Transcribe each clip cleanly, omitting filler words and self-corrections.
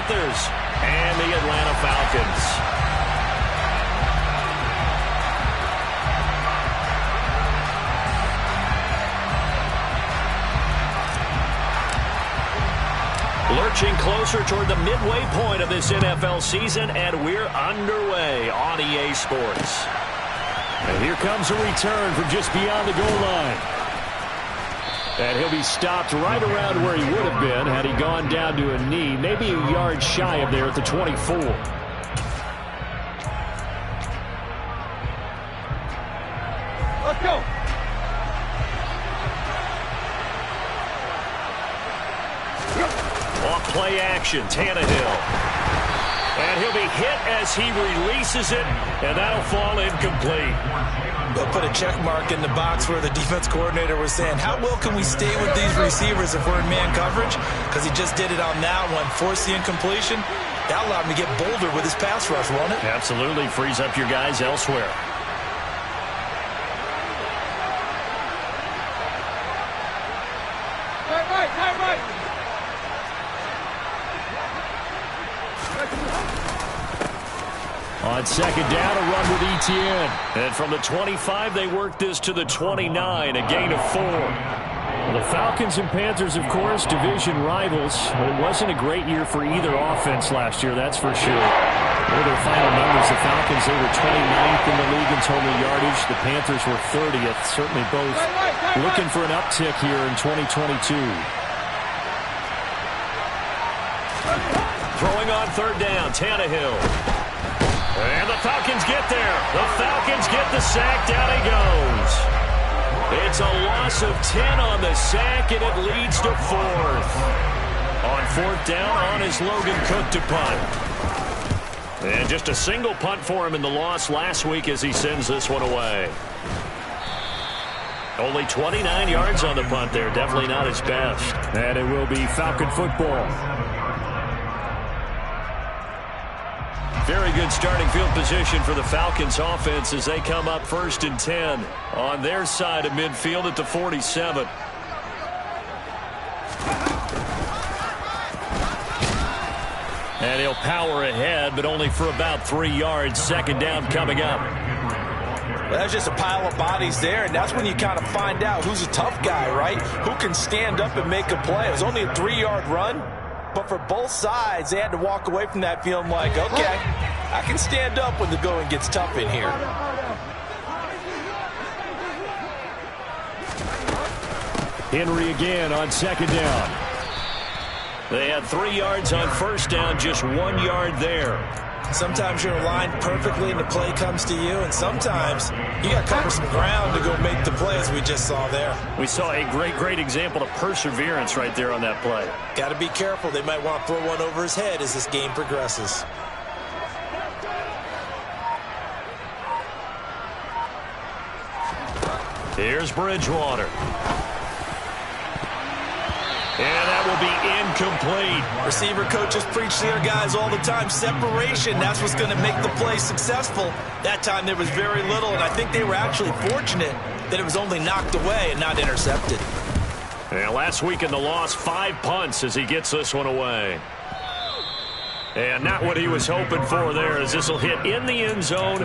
Panthers and the Atlanta Falcons. Lurching closer toward the midway point of this NFL season, and we're underway on EA Sports. And here comes a return from just beyond the goal line. And he'll be stopped right around where he would have been had he gone down to a knee, maybe a yard shy of there at the 24. Let's go. Off play action, Tannehill. And he'll be hit as he releases it, and that'll fall incomplete. They'll put a check mark in the box where the defense coordinator was saying, how well can we stay with these receivers if we're in man coverage? Because he just did it on that one, forced the incompletion. That allowed him to get bolder with his pass rush, won't it? Absolutely, frees up your guys elsewhere. Right. On second down, a run with Etienne. And from the 25, they work this to the 29, a gain of 4. The Falcons and Panthers, of course, division rivals, but it wasn't a great year for either offense last year, that's for sure. What are their final numbers? The Falcons, they were 29th in the league in total yardage. The Panthers were 30th. Certainly both looking for an uptick here in 2022. Throwing on third down, Tannehill. And the Falcons get there. The Falcons get the sack. Down he goes. It's a loss of 10 on the sack, and it leads to 4th. On fourth down, on is Logan Cook to punt. And just a single punt for him in the loss last week as he sends this one away. Only 29 yards on the punt there. Definitely not his best. And it will be Falcon football. Very good starting field position for the Falcons offense as they come up 1st and 10 on their side of midfield at the 47. And he'll power ahead, but only for about 3 yards. Second down coming up. Well, that's just a pile of bodies there, and that's when you kind of find out who's a tough guy, right? Who can stand up and make a play. It was only a 3-yard run. But for both sides, they had to walk away from that feeling like, okay, I can stand up when the going gets tough in here. Henry again on second down. They had 3 yards on first down, just 1 yard there. Sometimes you're aligned perfectly and the play comes to you, and sometimes you got to cover some ground to go make the play, as we just saw there. We saw a great example of perseverance right there on that play. Got to be careful. They might want to throw one over his head as this game progresses. Here's Bridgewater. And that will be incomplete. Receiver coaches preach to their guys all the time. Separation, that's what's going to make the play successful. That time there was very little, and I think they were actually fortunate that it was only knocked away and not intercepted. And last week in the loss, 5 punts as he gets this one away. And not what he was hoping for there, as this will hit in the end zone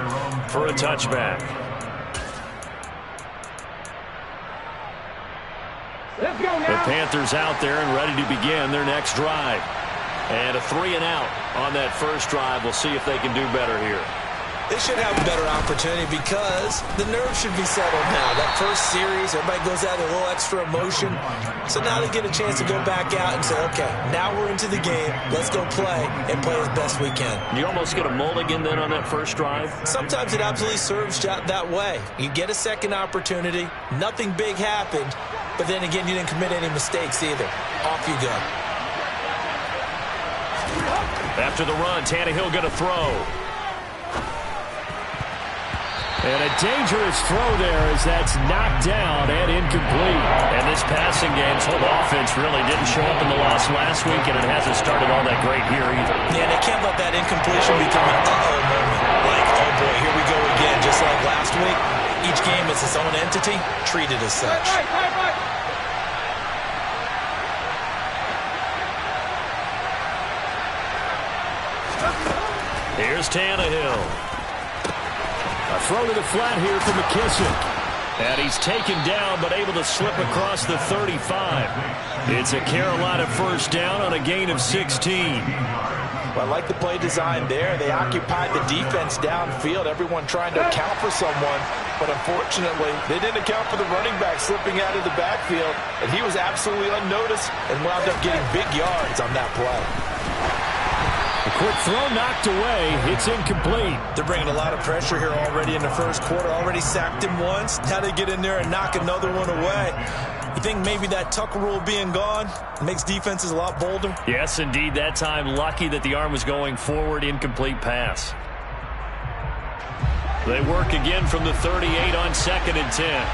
for a touchback. The Panthers out there and ready to begin their next drive. And a 3 and out on that first drive. We'll see if they can do better here. They should have a better opportunity because the nerves should be settled now. That first series, everybody goes out with a little extra emotion. So now they get a chance to go back out and say, okay, now we're into the game. Let's go play and play as best we can. You almost get a mulligan then on that first drive? Sometimes it absolutely serves that way. You get a second opportunity. Nothing big happened. But then again, you didn't commit any mistakes either. Off you go. After the run, Tannehill going to throw. And a dangerous throw there as that's knocked down and incomplete. And this passing game's whole offense really didn't show up in the loss last week, and it hasn't started all that great here either. Yeah, they can't let that incompletion become an uh-oh moment. Like, oh boy, here we go again, just like last week. Each game is its own entity, treated as such. Here's Tannehill. A throw to the flat here from McKissick. And he's taken down, but able to slip across the 35. It's a Carolina first down on a gain of 16. Well, I like the play design there. They occupied the defense downfield, everyone trying to account for someone. But unfortunately, they didn't account for the running back slipping out of the backfield. And he was absolutely unnoticed and wound up getting big yards on that play. A quick throw knocked away. It's incomplete. They're bringing a lot of pressure here already in the first quarter. Already sacked him once. Now they get in there and knock another one away. You think maybe that Tucker rule being gone makes defenses a lot bolder? Yes, indeed. That time, lucky that the arm was going forward. Incomplete pass. They work again from the 38 on 2nd and 10.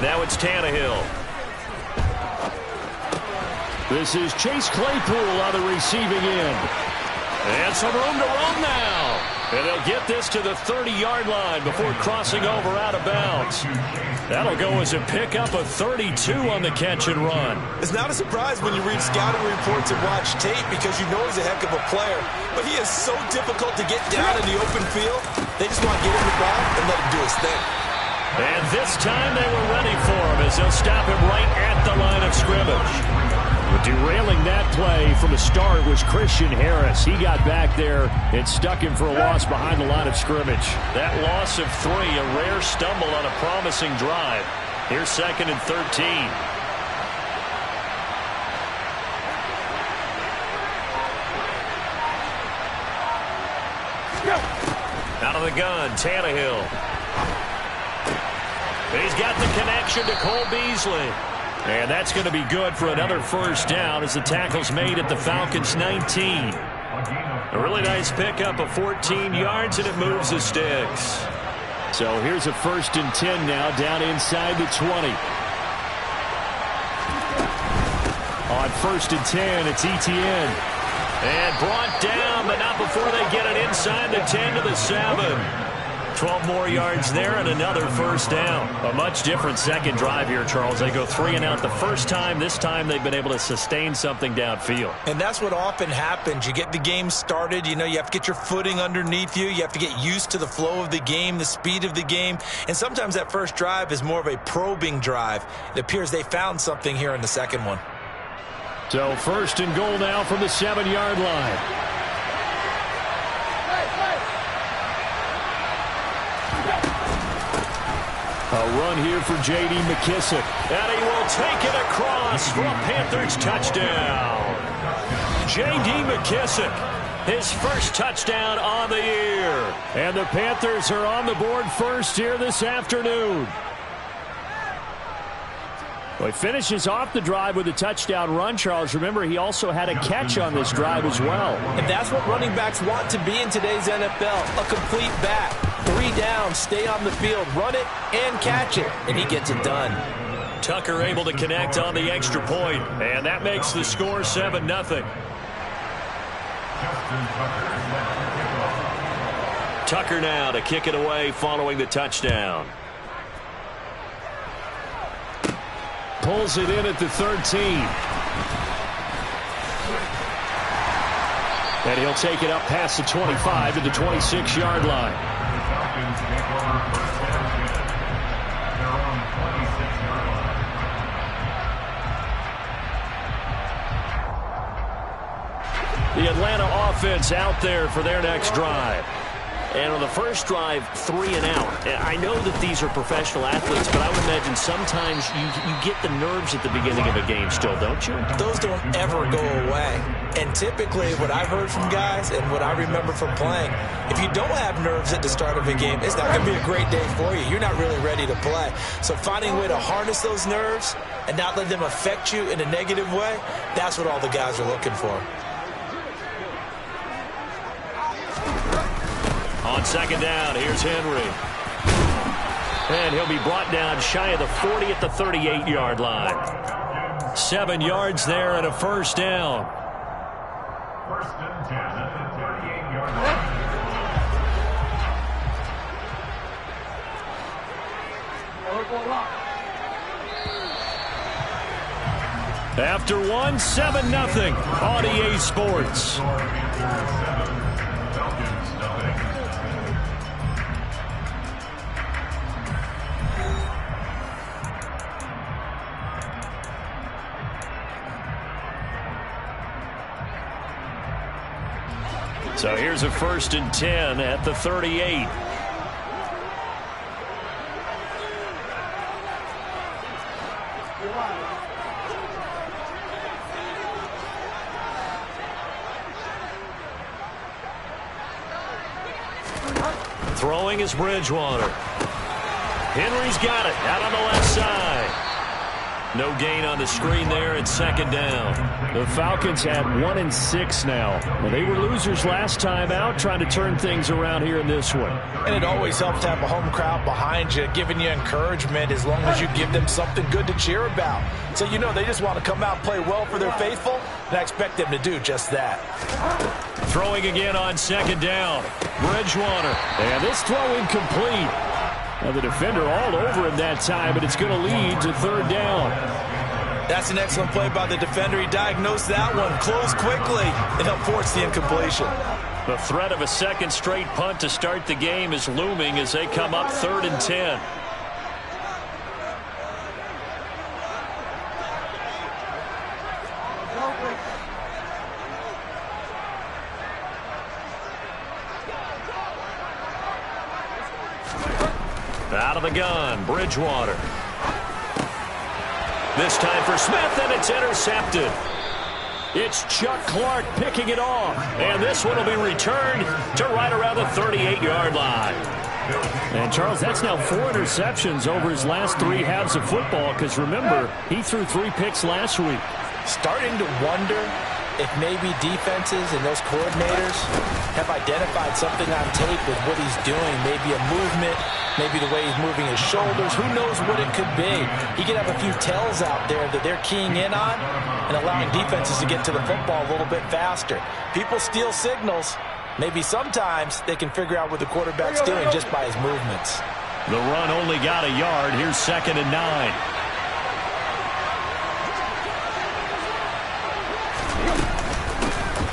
Now it's Tannehill. This is Chase Claypool on the receiving end. And some room to run now. And they'll get this to the 30-yard line before crossing over out of bounds. That'll go as a pickup of 32 on the catch and run. It's not a surprise when you read scouting reports and watch tape because you know he's a heck of a player. But he is so difficult to get down in the open field. They just want to get him the ball and let him do his thing. And this time they were ready for him as they'll stop him right at the line of scrimmage. But derailing that play from the start was Christian Harris. He got back there and stuck him for a loss behind the line of scrimmage. That loss of 3, a rare stumble on a promising drive. Here's 2nd and 13. Out of the gun, Tannehill. He's got the connection to Cole Beasley. And that's going to be good for another first down as the tackle's made at the Falcons' 19. A really nice pickup of 14 yards, and it moves the sticks. So here's a 1st and 10 now, down inside the 20. On 1st and 10, it's Etienne. And brought down, but not before they get it inside the 10 to the 7. 12 more yards there and another first down. A much different second drive here, Charles. They go 3 and out the first time. This time they've been able to sustain something downfield. And that's what often happens. You get the game started. You know, you have to get your footing underneath you. You have to get used to the flow of the game, the speed of the game. And sometimes that first drive is more of a probing drive. It appears they found something here in the second one. So 1st and goal now from the 7-yard line. A run here for J.D. McKissick. And he will take it across for a Panthers touchdown. J.D. McKissick, his first touchdown on the year. And the Panthers are on the board first here this afternoon. Well, he finishes off the drive with a touchdown run, Charles. Remember, he also had a catch on this drive as well. And that's what running backs want to be in today's NFL, a complete back. 3 down, stay on the field, run it, and catch it. And he gets it done. Tucker able to connect on the extra point, and that makes the score 7-0. Tucker now to kick it away following the touchdown. Pulls it in at the 13. And he'll take it up past the 25 to the 26-yard line. The Atlanta offense out there for their next drive. And on the first drive, 3 and out. I know that these are professional athletes, but I would imagine sometimes you get the nerves at the beginning of a game still, don't you? Those don't ever go away. And typically what I've heard from guys and what I remember from playing, if you don't have nerves at the start of a game, it's not going to be a great day for you. You're not really ready to play. So finding a way to harness those nerves and not let them affect you in a negative way, that's what all the guys are looking for. On second down, here's Henry. And he'll be brought down shy of the 40 at the 38-yard line. 7 yards there and a first down. First and 10 at the 38-yard line. After one, 7-0 on EA Sports. So here's a 1st and 10 at the 38. Throwing is Bridgewater. Henry's got it out on the left side. No gain on the screen there at 2nd down. The Falcons at 1-6 now. Well, they were losers last time out, trying to turn things around here in this one. And it always helps to have a home crowd behind you, giving you encouragement as long as you give them something good to cheer about. So you know they just want to come out and play well for their faithful, and I expect them to do just that. Throwing again on 2nd down. Bridgewater. And this throw incomplete. Now the defender all over him that time, but it's going to lead to 3rd down. That's an excellent play by the defender. He diagnosed that one, closed quickly, and helped force the incompletion. The threat of a 2nd straight punt to start the game is looming as they come up 3rd and 10. Out of the gun, Bridgewater. This time for Smith, and it's intercepted. It's Chuck Clark picking it off, and this one will be returned to right around the 38-yard line. And, Charles, that's now 4 interceptions over his last 3 halves of football, because, remember, he threw 3 picks last week. Starting to wonder if maybe defenses and those coordinators have identified something on tape with what he's doing, maybe a movement, maybe the way he's moving his shoulders. Who knows what it could be? He could have a few tells out there that they're keying in on and allowing defenses to get to the football a little bit faster. People steal signals. Maybe sometimes they can figure out what the quarterback's doing just by his movements. The run only got a yard. Here's 2nd and 9.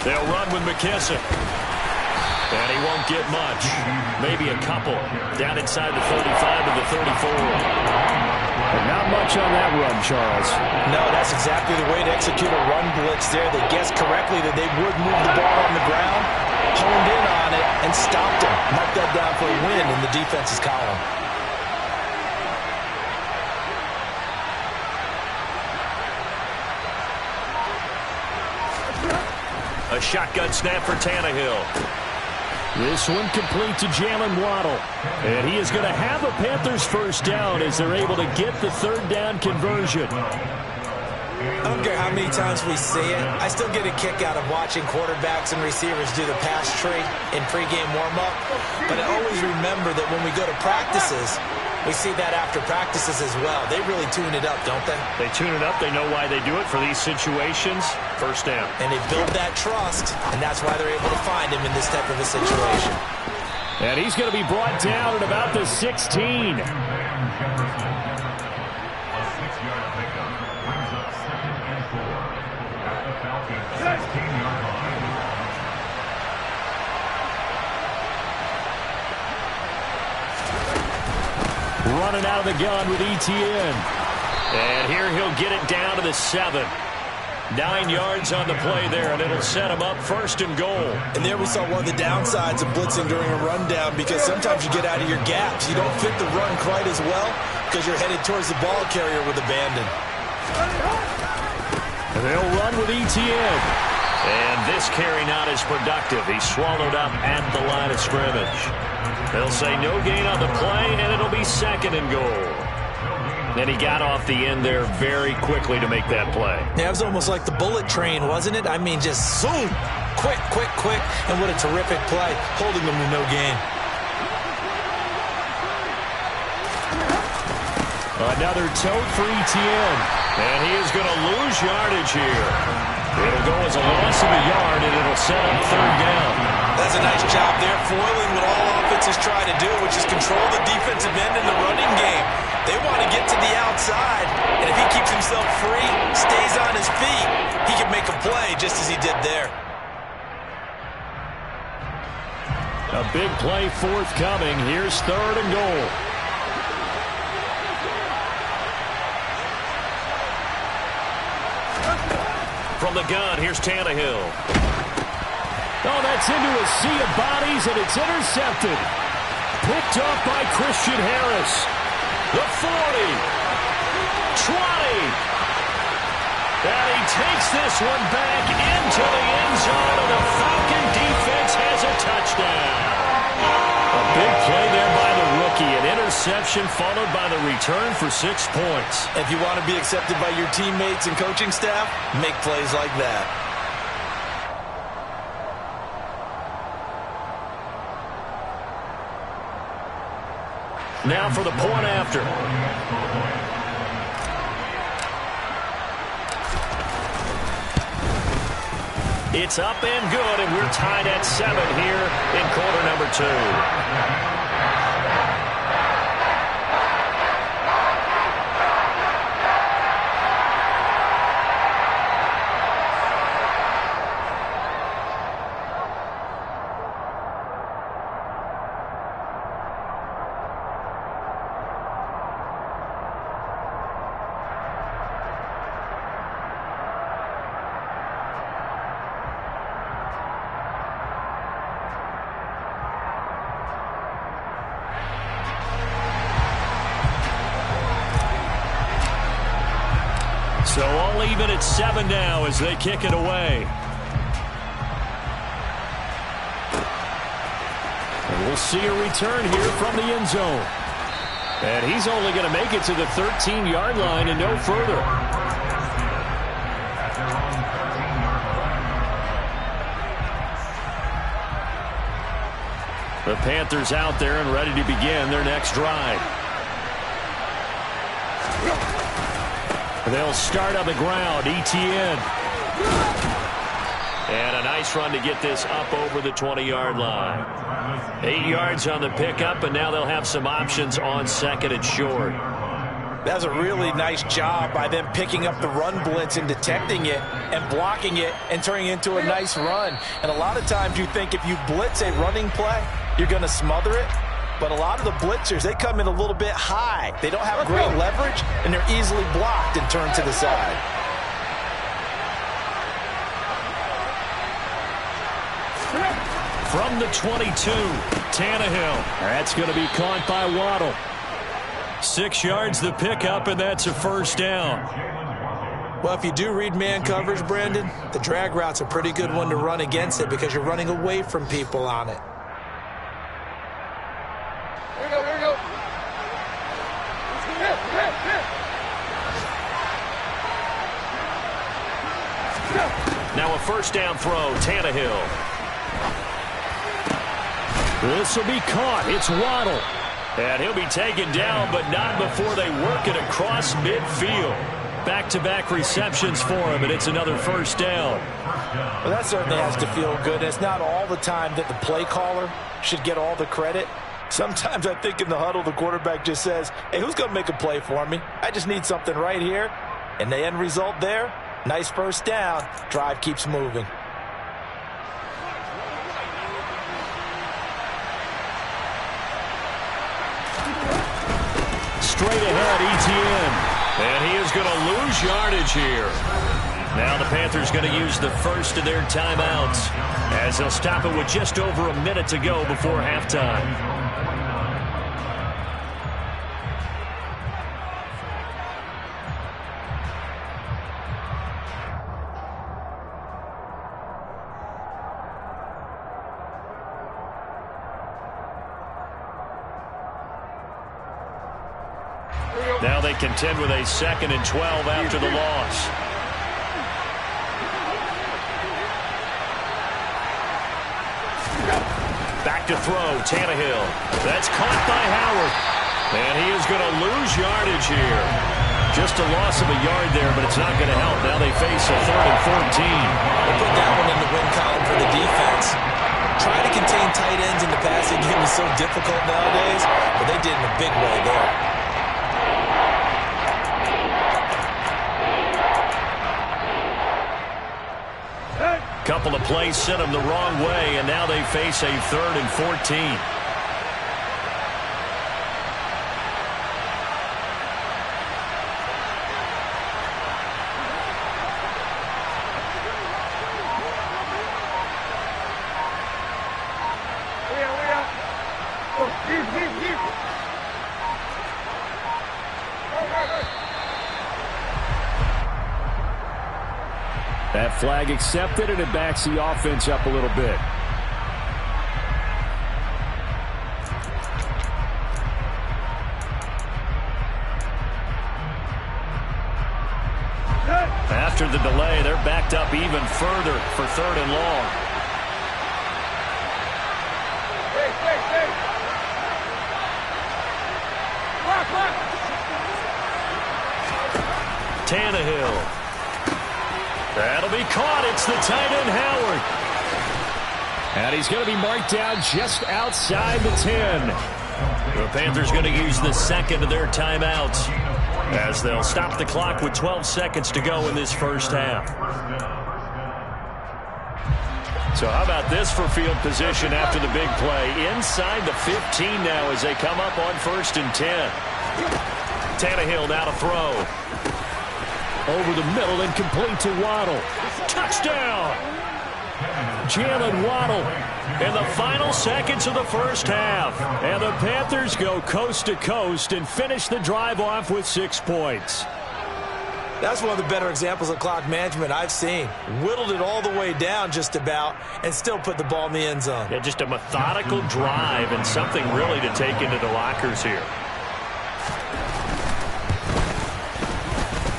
They'll run with McKissick. And he won't get much. Maybe a couple. Down inside the 35 to the 34. But not much on that run, Charles. No, that's exactly the way to execute a run blitz there. They guessed correctly that they would move the ball on the ground, honed in on it, and stopped him. Marked that down for a win in the defense's column. A shotgun snap for Tannehill. This one complete to Jalen Waddle. And he is going to have a Panthers 1st down as they're able to get the 3rd down conversion. I don't care how many times we see it. I still get a kick out of watching quarterbacks and receivers do the pass tree in pregame warm-up. But I always remember that when we go to practices, we see that after practices as well. They really tune it up, don't they? They tune it up. They know why they do it for these situations. 1st down. And they build that trust, and that's why they're able to find him in this type of a situation. And he's going to be brought down at about the 16. Running out of the gun with ETN. And here he'll get it down to the 7. 9 yards on the play there, and it'll set him up 1st and goal. And there we saw one of the downsides of blitzing during a rundown, because sometimes you get out of your gaps. You don't fit the run quite as well because you're headed towards the ball carrier with abandon. And they'll run with ETN. And this carry not as productive. He's swallowed up at the line of scrimmage. They'll say no gain on the play, and it'll be 2nd and goal. And he got off the end there very quickly to make that play. Yeah, it was almost like the bullet train, wasn't it? I mean, just zoom, quick, quick, quick, and what a terrific play, holding them to no gain. Another tote for ETN, and he is going to lose yardage here. It'll go as a loss of a yard, and it'll set up 3rd down. That's a nice job there, foiling what all offenses try to do, which is control the defensive end in the running game. They want to get to the outside, and if he keeps himself free, stays on his feet, he can make a play just as he did there. A big play forthcoming. Here's 3rd and goal. From the gun, here's Tannehill. Oh, that's into a sea of bodies, and it's intercepted. Picked up by Christian Harris. The 40. 20. And he takes this one back into the end zone, and the Falcon defense has a touchdown. A big play there by the rookie. An interception followed by the return for 6 points. If you want to be accepted by your teammates and coaching staff, make plays like that. Now for the point after. It's up and good, and we're tied at 7 here in quarter number 2. So all even at 7 now as they kick it away. And we'll see a return here from the end zone. And he's only going to make it to the 13-yard line and no further. The Panthers out there and ready to begin their next drive. They'll start on the ground. ETN. And a nice run to get this up over the 20-yard line. 8 yards on the pickup, and now they'll have some options on 2nd and short. That's a really nice job by them picking up the run blitz and detecting it and blocking it and turning it into a nice run. And a lot of times you think if you blitz a running play, you're going to smother it. But a lot of the blitzers, they come in a little bit high. They don't have great leverage, and they're easily blocked and turned to the side. From the 22, Tannehill. That's going to be caught by Waddle. 6 yards the pickup, and that's a first down. Well, if you do read man coverage, Brandon, the drag route's a pretty good one to run against it because you're running away from people on it. Here we go, here we go. Now a first down throw, Tannehill. This will be caught. It's Waddle. And he'll be taken down, but not before they work it across midfield. Back-to-back receptions for him, and it's another first down. Well, that certainly has to feel good. It's not all the time that the play caller should get all the credit. Sometimes I think in the huddle, the quarterback just says, hey, who's going to make a play for me? I just need something right here. And the end result there, nice first down. Drive keeps moving. Straight ahead, ETN. And he is going to lose yardage here. Now the Panthers going to use the first of their timeouts as they'll stop it with just over a minute to go before halftime. Now they contend with a 2nd and 12 after the loss. Back to throw, Tannehill. That's caught by Howard. And he is going to lose yardage here. Just a loss of a yard there, but it's not going to help. Now they face a 3rd and 14. They put that one in the win column for the defense. Trying to contain tight ends in the passing game is so difficult nowadays, but they did in a big way there. Couple of plays sent them the wrong way, and now they face a 3rd and 14. That flag accepted, and it backs the offense up a little bit. After the delay, they're backed up even further for 3rd and long. Tannehill. That'll be caught. It's the tight end, Howard. And he's going to be marked down just outside the 10. The Panthers going to use the second of their timeouts as they'll stop the clock with 12 seconds to go in this first half. So how about this for field position after the big play? Inside the 15 now as they come up on 1st and 10. Tannehill now to throw. Over the middle and complete to Waddle. Touchdown! Jalen Waddle in the final seconds of the first half. And the Panthers go coast to coast and finish the drive off with 6 points. That's one of the better examples of clock management I've seen. Whittled it all the way down just about and still put the ball in the end zone. Yeah, just a methodical drive and something really to take into the lockers here.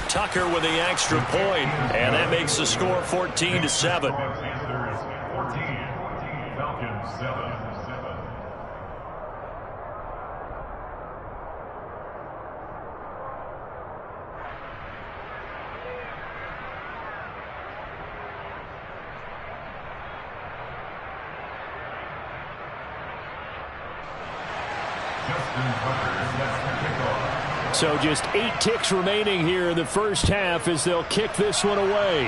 Tucker with the extra point, and that makes the score 14-7. Panthers 14, Falcons 7. So just 8 ticks remaining here in the first half as they'll kick this one away.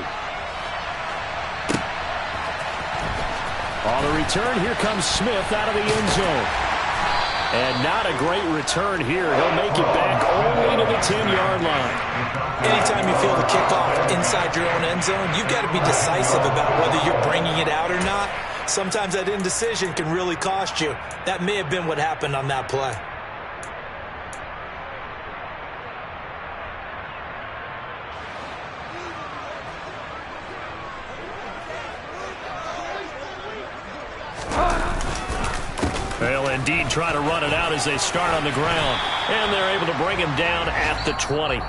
On the return, here comes Smith out of the end zone. And not a great return here. He'll make it back only to the 10-yard line. Anytime you feel the kickoff inside your own end zone, you've got to be decisive about whether you're bringing it out or not. Sometimes that indecision can really cost you. That may have been what happened on that play. They'll indeed try to run it out as they start on the ground. And they're able to bring him down at the 20.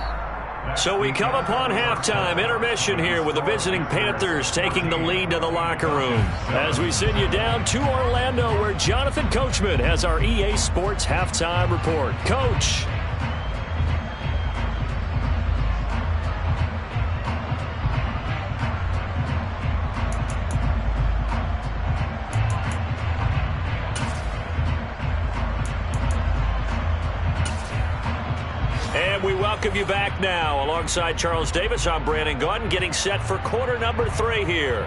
So we come upon halftime intermission here with the visiting Panthers taking the lead to the locker room. As we send you down to Orlando where Jonathan Coachman has our EA Sports halftime report. Coach. And we welcome you back now. Alongside Charles Davis, I'm Brandon Gaudin, getting set for quarter number 3 here.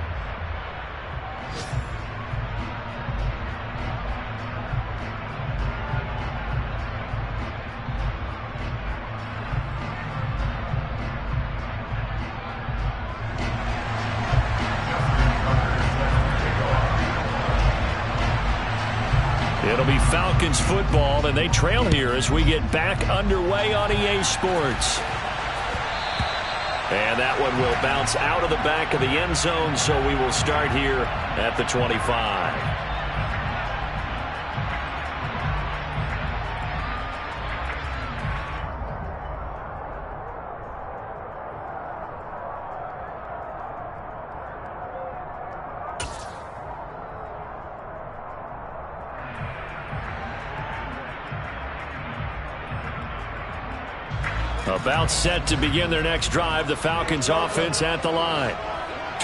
It'll be Falcons football, and they trail here as we get back underway on EA Sports. And that one will bounce out of the back of the end zone, so we will start here at the 25. About set to begin their next drive, the Falcons offense at the line.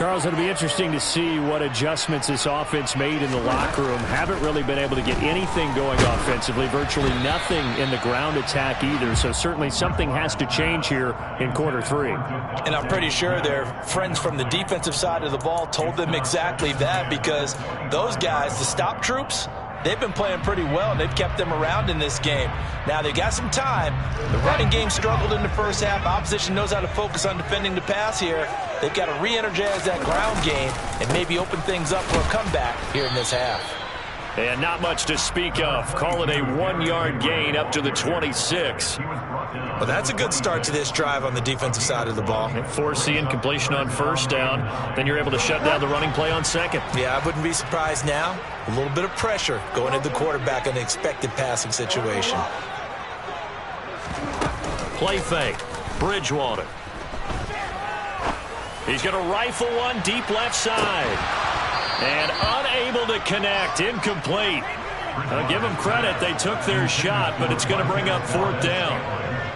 Charles, it'll be interesting to see what adjustments this offense made in the locker room. Haven't really been able to get anything going offensively, virtually nothing in the ground attack either. So certainly something has to change here in quarter 3. And I'm pretty sure their friends from the defensive side of the ball told them exactly that, because those guys, the stop troops, they've been playing pretty well, and they've kept them around in this game. Now, they've got some time. The running game struggled in the first half. Opposition knows how to focus on defending the pass here. They've got to re-energize that ground game and maybe open things up for a comeback here in this half. And not much to speak of. Call it a 1-yard gain up to the 26. Well, that's a good start to this drive on the defensive side of the ball. Force the incompletion on first down. Then you're able to shut down the running play on second. Yeah, I wouldn't be surprised now. A little bit of pressure going at the quarterback in an expected passing situation. Play fake. Bridgewater. He's going to rifle one deep left side. And unable to connect. Incomplete. I'll give them credit. They took their shot, but it's going to bring up 4th down.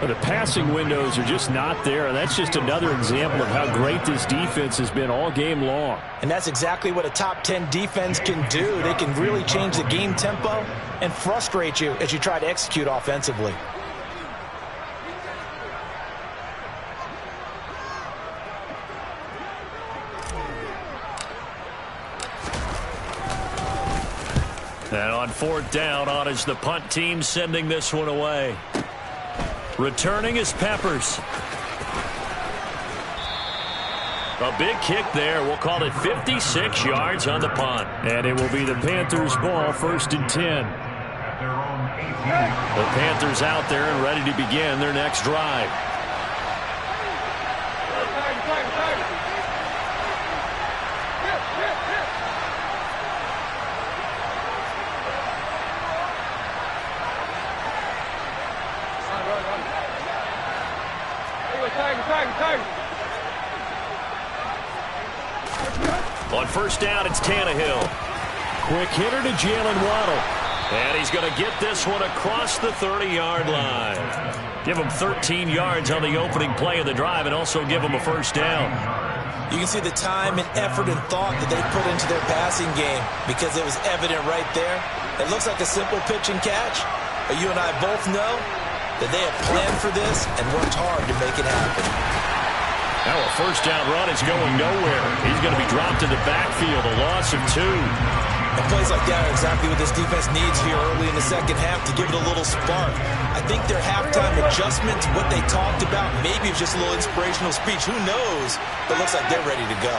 But the passing windows are just not there. And that's just another example of how great this defense has been all game long. And that's exactly what a top 10 defense can do. They can really change the game tempo and frustrate you as you try to execute offensively. And on 4th down, on is the punt team sending this one away. Returning is Peppers. A big kick there. We'll call it 56 yards on the punt. And it will be the Panthers' ball, 1st and 10. The Panthers out there and ready to begin their next drive. On first down, it's Tannehill. Quick hitter to Jalen Waddle. And he's going to get this one across the 30-yard line. Give him 13 yards on the opening play of the drive and also give him a first down. You can see the time and effort and thought that they put into their passing game, because it was evident right there. It looks like a simple pitch and catch, but you and I both know that they have planned for this and worked hard to make it happen. Now a first down run is going nowhere. He's going to be dropped in the backfield, a loss of 2. And plays like that are exactly what this defense needs here early in the second half to give it a little spark. I think their halftime adjustments, what they talked about, maybe it's just a little inspirational speech. Who knows? But it looks like they're ready to go.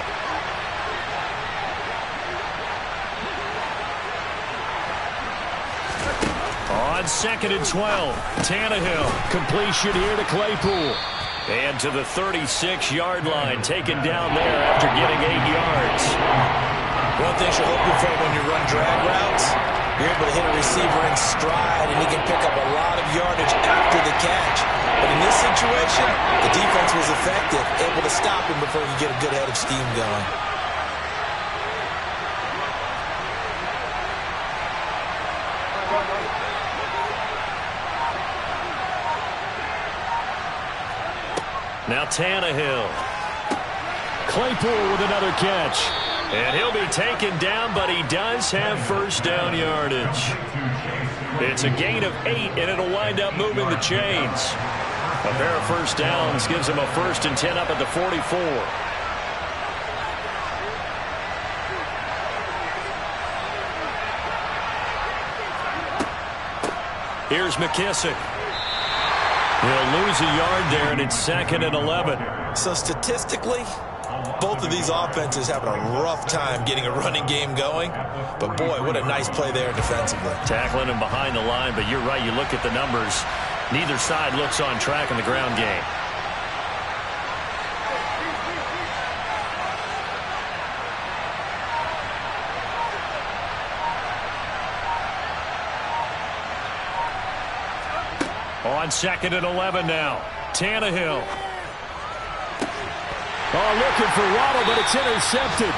On 2nd and 12, Tannehill. Completion here to Claypool. And to the 36-yard line, taken down there after getting 8 yards. One thing you're hoping for when you run drag routes, you're able to hit a receiver in stride, and he can pick up a lot of yardage after the catch. But in this situation, the defense was effective, able to stop him before he could get a good head of steam going. Now Tannehill. Claypool with another catch. And he'll be taken down, but he does have first down yardage. It's a gain of 8, and it'll wind up moving the chains. A pair of first downs gives him a 1st and 10 up at the 44. Here's McKissick. He'll lose a yard there, and it's 2nd and 11. So statistically, both of these offenses having a rough time getting a running game going. But, boy, what a nice play there defensively. Tackling him behind the line, but you're right. You look at the numbers. Neither side looks on track in the ground game. On 2nd and 11 now. Tannehill. Oh, looking for Waddle, but it's intercepted.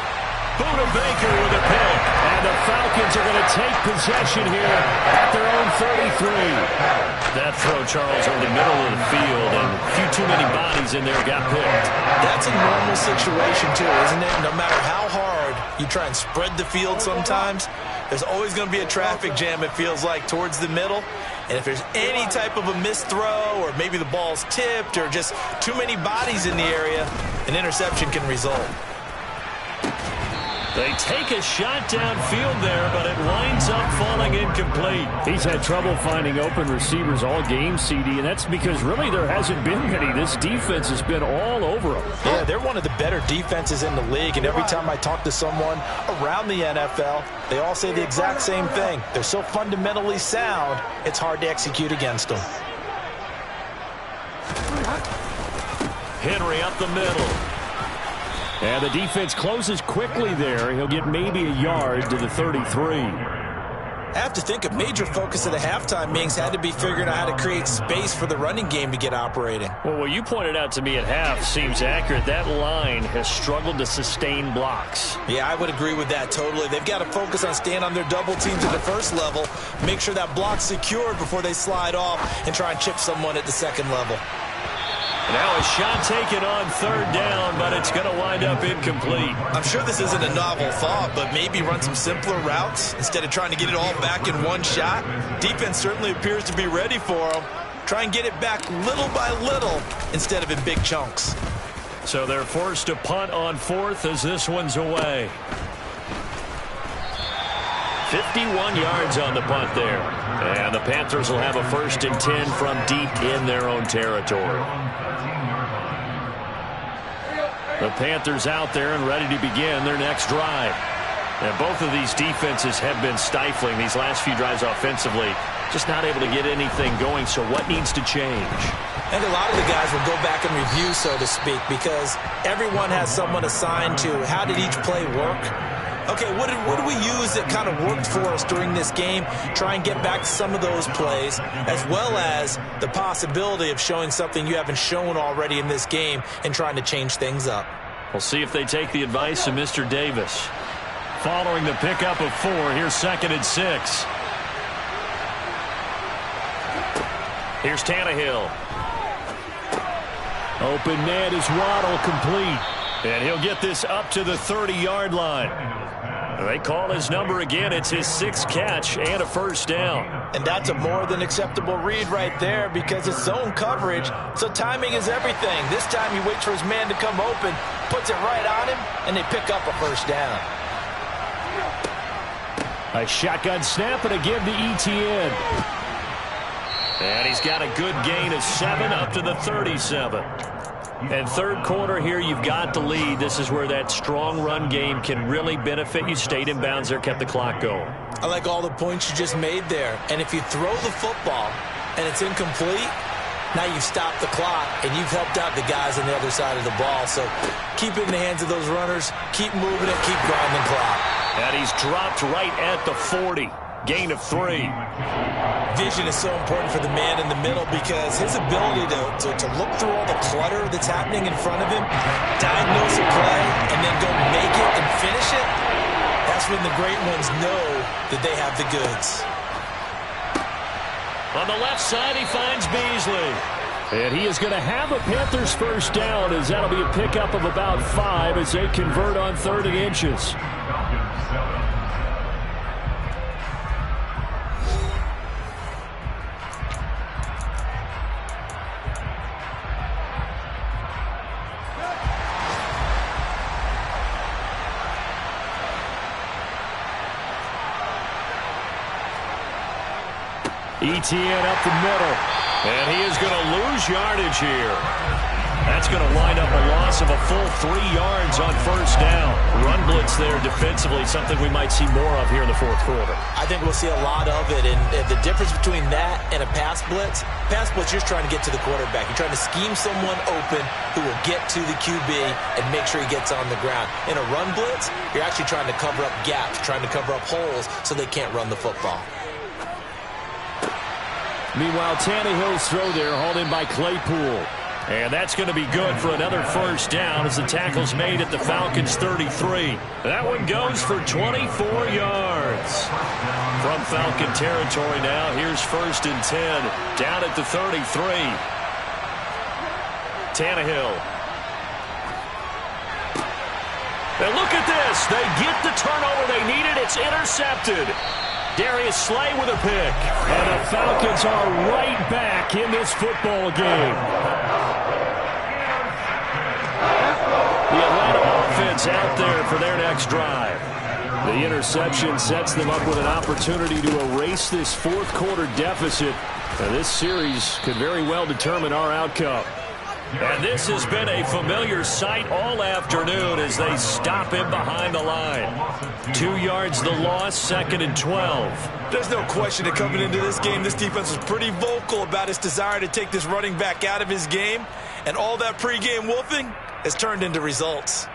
Buda Baker with a pick. And the Falcons are going to take possession here at their own 33. That throw, Charles, over the middle of the field, and a few too many bodies in there got picked. That's a normal situation, too, isn't it? No matter how hard you try and spread the field sometimes, there's always going to be a traffic jam, it feels like, towards the middle. And if there's any type of a missed throw, or maybe the ball's tipped, or just too many bodies in the area, an interception can result. They take a shot downfield there, but it winds up falling incomplete. He's had trouble finding open receivers all game, CD, and that's because really there hasn't been many. This defense has been all over them. Yeah, they're one of the better defenses in the league, and every time I talk to someone around the NFL, they all say the exact same thing. They're so fundamentally sound, it's hard to execute against them. Henry up the middle. And the defense closes quickly there. He'll get maybe a yard to the 33. I have to think a major focus of the halftime meetings had to be figuring out how to create space for the running game to get operating. Well, what you pointed out to me at half seems accurate. That line has struggled to sustain blocks. Yeah, I would agree with that totally. They've got to focus on staying on their double teams at the first level, make sure that block's secured before they slide off and try and chip someone at the second level. Now a shot taken on third down, but it's going to wind up incomplete. I'm sure this isn't a novel thought, but maybe run some simpler routes instead of trying to get it all back in one shot. Defense certainly appears to be ready for them. Try and get it back little by little instead of in big chunks. So they're forced to punt on fourth as this one's away. 51 yards on the punt there. And the Panthers will have a 1st and 10 from deep in their own territory. The Panthers out there and ready to begin their next drive. And both of these defenses have been stifling these last few drives offensively. Just not able to get anything going, so what needs to change? I think a lot of the guys will go back and review, so to speak, because everyone has someone assigned to how did each play work. Okay, what did we use that kind of worked for us during this game? Try and get back to some of those plays, as well as the possibility of showing something you haven't shown already in this game and trying to change things up. We'll see if they take the advice of Mr. Davis. Following the pickup of 4, here's 2nd and 6. Here's Tannehill. Open man is Waddle, complete. And he'll get this up to the 30-yard line. They call his number again. It's his 6th catch and a 1st down. And that's a more than acceptable read right there because it's zone coverage, so timing is everything. This time he waits for his man to come open, puts it right on him, and they pick up a 1st down. A shotgun snap and a give to Etienne. And he's got a good gain of 7 up to the 37. And third quarter here, you've got the lead. This is where that strong run game can really benefit you. Stayed in bounds there, kept the clock going. I like all the points you just made there. And if you throw the football and it's incomplete, now you've stopped the clock and you've helped out the guys on the other side of the ball. So keep it in the hands of those runners. Keep moving it. Keep grinding clock. And he's dropped right at the 40. Gain of 3. Vision is so important for the man in the middle because his ability to look through all the clutter that's happening in front of him, diagnose a play, and then go make it and finish it, that's when the great ones know that they have the goods. On the left side, he finds Beasley. And he is going to have a Panthers 1st down as that'll be a pickup of about 5 as they convert on 3rd and inches. Etienne up the middle. And he is going to lose yardage here. That's going to wind up a loss of a full 3 yards on 1st down. Run blitz there defensively, something we might see more of here in the 4th quarter. I think we'll see a lot of it. And the difference between that and a pass blitz, you're just trying to get to the quarterback. You're trying to scheme someone open who will get to the QB and make sure he gets on the ground. In a run blitz, you're actually trying to cover up gaps, trying to cover up holes so they can't run the football. Meanwhile, Tannehill's throw there hauled in by Claypool. And that's going to be good for another first down as the tackle's made at the Falcons' 33. That one goes for 24 yards. From Falcon territory now, here's 1st and 10 down at the 33. Tannehill. And look at this. They get the turnover they needed. It's intercepted. Darius Slay with a pick. And the Falcons are right back in this football game. The Atlanta offense out there for their next drive. The interception sets them up with an opportunity to erase this fourth-quarter deficit. And this series could very well determine our outcome. And this has been a familiar sight all afternoon as they stop him behind the line. 2 yards the loss, 2nd and 12. There's no question that coming into this game, this defense was pretty vocal about its desire to take this running back out of his game. And all that pregame wolfing has turned into results.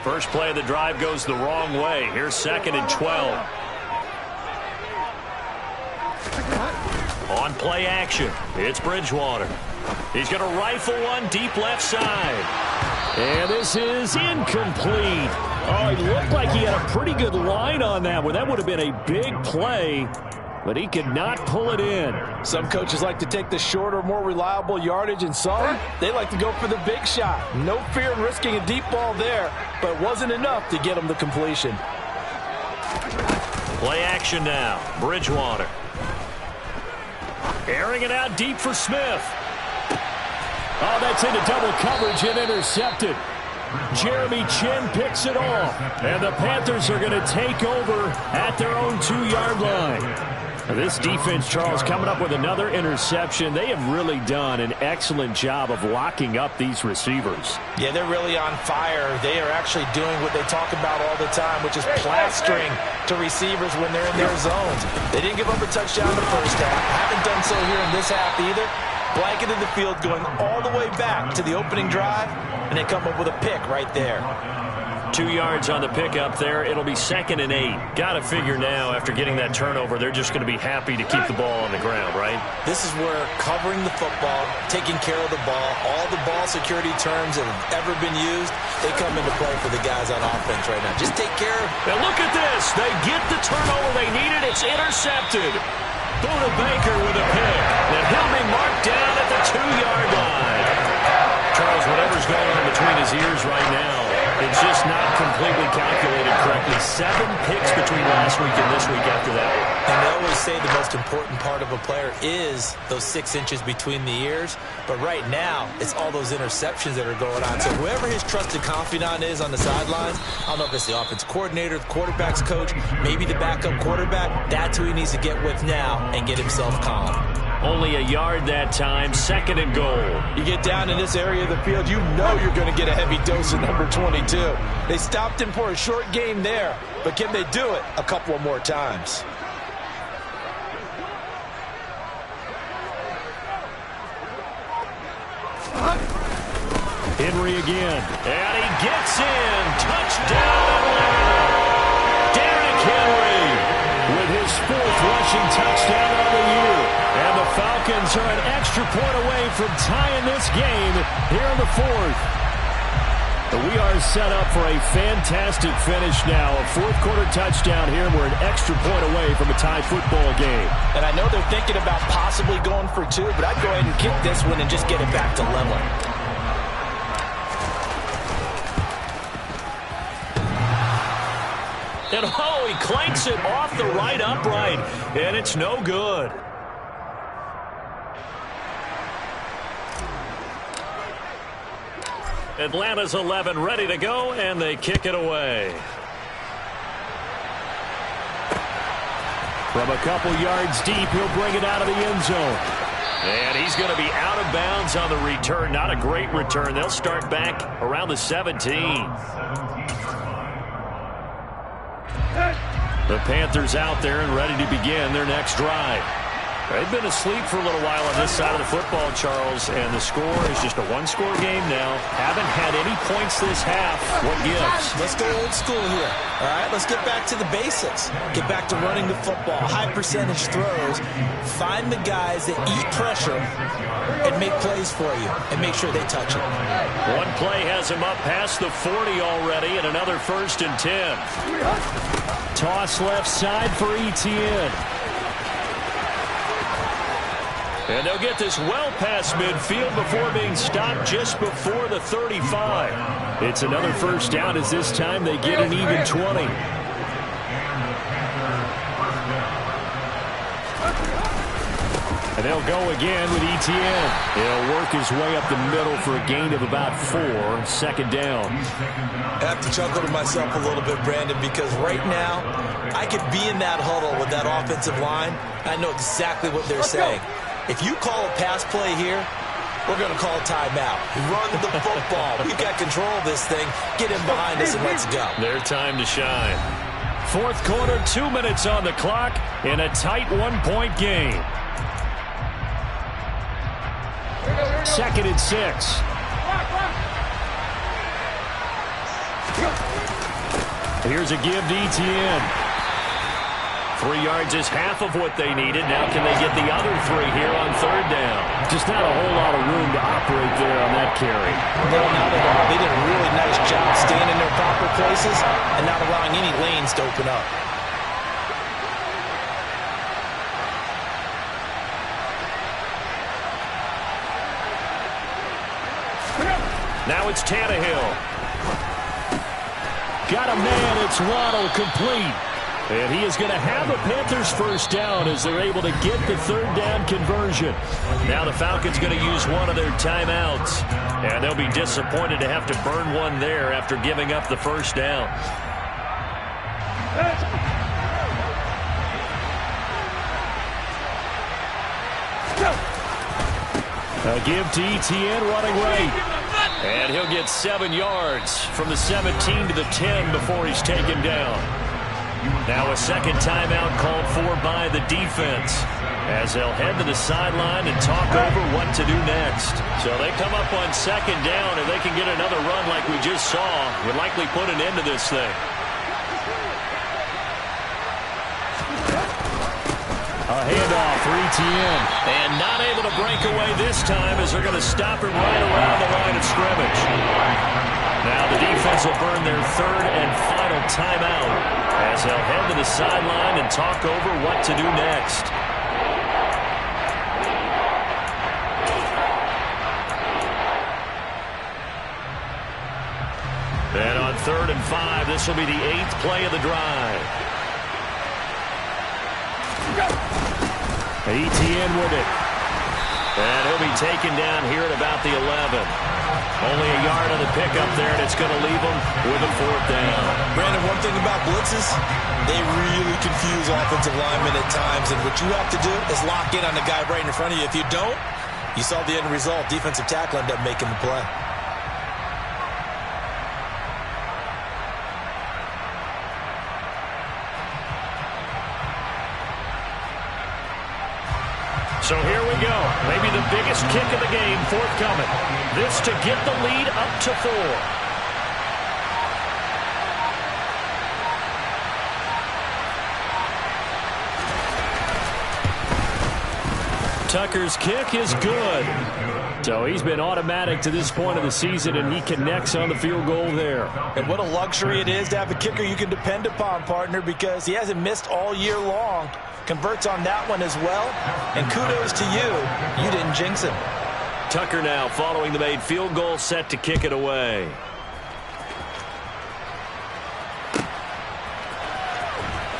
First play of the drive goes the wrong way. Here's 2nd and 12. On play action, it's Bridgewater. He's going to rifle one deep left side. And this is incomplete. Oh, it looked like he had a pretty good line on that one. That would have been a big play, but he could not pull it in. Some coaches like to take the shorter, more reliable yardage, and some, they like to go for the big shot. No fear in risking a deep ball there, but it wasn't enough to get him the completion. Play action now. Bridgewater. Airing it out deep for Smith. Oh, that's into double coverage and intercepted. Jeremy Chin picks it off. And the Panthers are going to take over at their own 2-yard line. This defense, Charles, coming up with another interception. They have really done an excellent job of locking up these receivers. Yeah, they're really on fire. They are actually doing what they talk about all the time, which is plastering to receivers when they're in their zones. They didn't give up a touchdown in the first half. Haven't done so here in this half either. Blanketed the field going all the way back to the opening drive, and they come up with a pick right there. 2 yards on the pickup there. It'll be 2nd and 8. Got to figure now, after getting that turnover, they're just going to be happy to keep the ball on the ground, right? This is where covering the football, taking care of the ball, all the ball security terms that have ever been used, they come into play for the guys on offense right now. Just take care of it. And look at this. They get the turnover they needed. It's intercepted. Buda Baker with a pick. And he'll be marked down at the 2-yard line. Charles, whatever's going on between his ears right now, it's just not completely calculated correctly. 7 picks between last week and this week after that. And they always say the most important part of a player is those 6 inches between the ears. But right now, it's all those interceptions that are going on. So whoever his trusted confidant is on the sidelines, I don't know if it's the offense coordinator, the quarterback's coach, maybe the backup quarterback, that's who he needs to get with now and get himself calm. Only a yard that time, 2nd and goal. You get down in this area of the field, you know you're going to get a heavy dose of number 22. They stopped him for a short game there, but can they do it a couple of more times? Henry again. And he gets in. Touchdown, Atlanta. Derrick Henry with his 4th rushing touchdown of the year. And the Falcons are an extra point away from tying this game here in the 4th. We are set up for a fantastic finish now. A 4th-quarter touchdown here. We're an extra point away from a tie football game. And I know they're thinking about possibly going for 2, but I'd go ahead and kick this one and just get it back to level. And oh, he clanks it off the right upright, and it's no good. Atlanta's 11 ready to go, and they kick it away. From a couple yards deep, he'll bring it out of the end zone. And he's going to be out of bounds on the return. Not a great return. They'll start back around the 17. The Panthers out there and ready to begin their next drive. They've been asleep for a little while on this side of the football, Charles, and the score is just a one-score game now. Haven't had any points this half. What gives? Let's go old school here. All right, let's get back to the basics. Get back to running the football, high percentage throws. Find the guys that eat pressure and make plays for you and make sure they touch it. One play has him up past the 40 already, and another 1st and 10. Toss left side for Etienne. And they'll get this well past midfield before being stopped just before the 35. It's another 1st down as this time they get an even 20. And they'll go again with Etienne. He'll work his way up the middle for a gain of about 4. 2nd down. I have to chuckle to myself a little bit, Brandon, because right now I could be in that huddle with that offensive line. I know exactly what they're saying. If you call a pass play here, we're going to call a timeout. Run the football. We've got control of this thing. Get in behind us and let's go. Their time to shine. 4th quarter, 2 minutes on the clock in a tight 1-point game. 2nd and 6. Here's a give to Etienne. 3 yards is half of what they needed. Now can they get the other 3 here on 3rd down? Just not a whole lot of room to operate there on that carry. No, not at all. They did a really nice job staying in their proper places and not allowing any lanes to open up. Now it's Tannehill. Got a man. It's Waddle complete. And he is going to have a Panthers 1st down as they're able to get the 3rd down conversion. Now the Falcons going to use one of their timeouts. And they'll be disappointed to have to burn one there after giving up the 1st down. A give to Etienne running right. And he'll get 7 yards from the 17 to the 10 before he's taken down. Now a 2nd timeout called for by the defense as they'll head to the sideline and talk over what to do next. So they come up on 2nd down, and they can get another run like we just saw. Would likely put an end to this thing. A handoff for Etienne. And not able to break away this time as they're going to stop him right around the line of scrimmage. Now the defense will burn their 3rd and final timeout as they'll head to the sideline and talk over what to do next. And on 3rd and 5, this will be the 8th play of the drive. Etienne with it. And he'll be taken down here at about the 11. Only a yard on the pickup there, and it's going to leave him with a 4th down. Brandon, one thing about blitzes, they really confuse offensive linemen at times, and what you have to do is lock in on the guy right in front of you. If you don't, you saw the end result. Defensive tackle ended up making the play. So here we go. Maybe the biggest kick of the game forthcoming. This to get the lead up to 4. Tucker's kick is good. So he's been automatic to this point of the season, and he connects on the field goal there. And what a luxury it is to have a kicker you can depend upon, partner, because he hasn't missed all year long. Converts on that one as well. And kudos to you. You didn't jinx him. Tucker now following the made field goal, set to kick it away.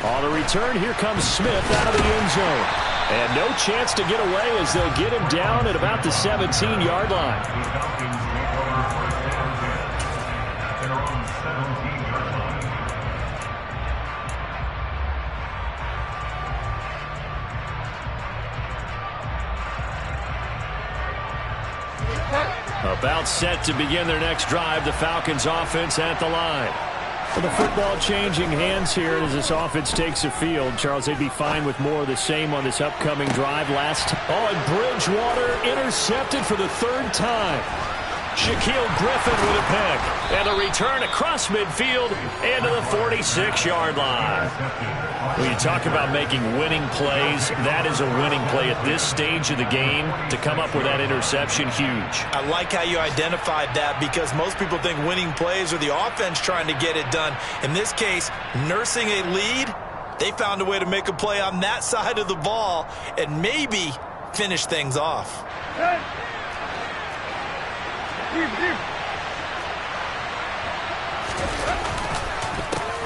On the return, here comes Smith out of the end zone. And no chance to get away as they'll get him down at about the 17-yard line. About set to begin their next drive, the Falcons offense at the line. Well, the football changing hands here as this offense takes the field. Charles, they'd be fine with more of the same on this upcoming drive. And Bridgewater intercepted for the third time. Shaquille Griffin with a pick. And a return across midfield into the 46-yard line. When you talk about making winning plays, that is a winning play at this stage of the game. To come up with that interception, huge. I like how you identified that, because most people think winning plays are the offense trying to get it done. In this case, nursing a lead, they found a way to make a play on that side of the ball and maybe finish things off.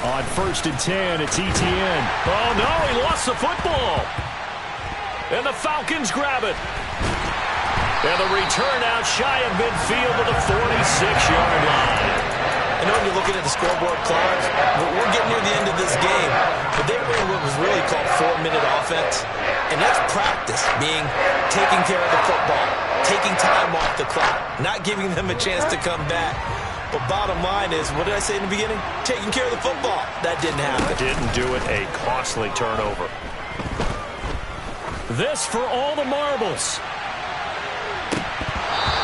On 1st and 10, it's ETN. Oh, no, he lost the football. And the Falcons grab it. And the return out shy of midfield to the 46-yard line. I know when you're looking at the scoreboard clock, we're getting near the end of this game, but they were in what was really called 4-minute offense. And that's practice, being taking care of the football, taking time off the clock, not giving them a chance to come back. But bottom line is, what did I say in the beginning? Taking care of the football. That didn't happen. Didn't do it. A costly turnover. This for all the marbles.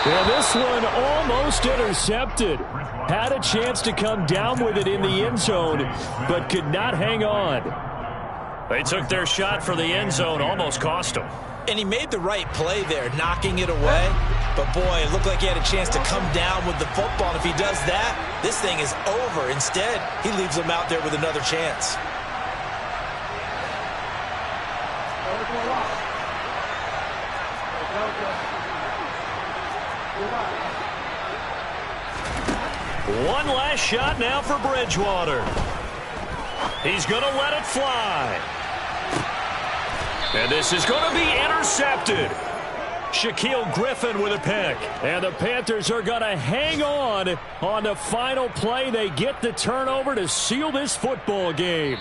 Well, this one almost intercepted. Had a chance to come down with it in the end zone, but could not hang on. They took their shot for the end zone, almost cost them. And he made the right play there, knocking it away. But, boy, it looked like he had a chance to come down with the football. And if he does that, this thing is over. Instead, he leaves him out there with another chance. One last shot now for Bridgewater. He's going to let it fly. And this is going to be intercepted. Shaquille Griffin with a pick. And the Panthers are going to hang on the final play. They get the turnover to seal this football game.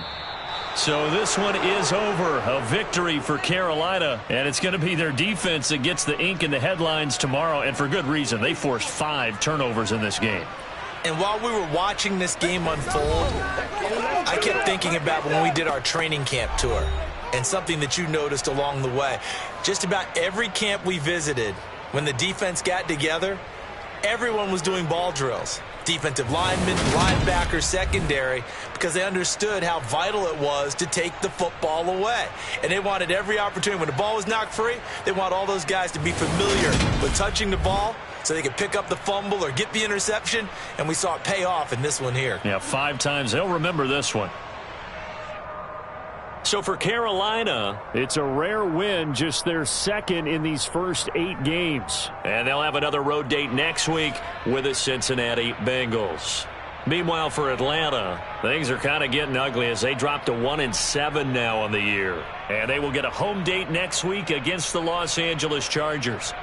So this one is over. A victory for Carolina. And it's going to be their defense that gets the ink in the headlines tomorrow. And for good reason. They forced 5 turnovers in this game. And while we were watching this game unfold, I kept thinking about when we did our training camp tour. And something that you noticed along the way. Just about every camp we visited, when the defense got together, everyone was doing ball drills. Defensive linemen, linebackers, secondary, because they understood how vital it was to take the football away. And they wanted every opportunity. When the ball was knocked free, they want all those guys to be familiar with touching the ball so they could pick up the fumble or get the interception. And we saw it pay off in this one here. Yeah, 5 times. They'll remember this one. So for Carolina, it's a rare win, just their second in these first 8 games. And they'll have another road date next week with the Cincinnati Bengals. Meanwhile, for Atlanta, things are kind of getting ugly as they drop to 1-7 now on the year. And they will get a home date next week against the Los Angeles Chargers.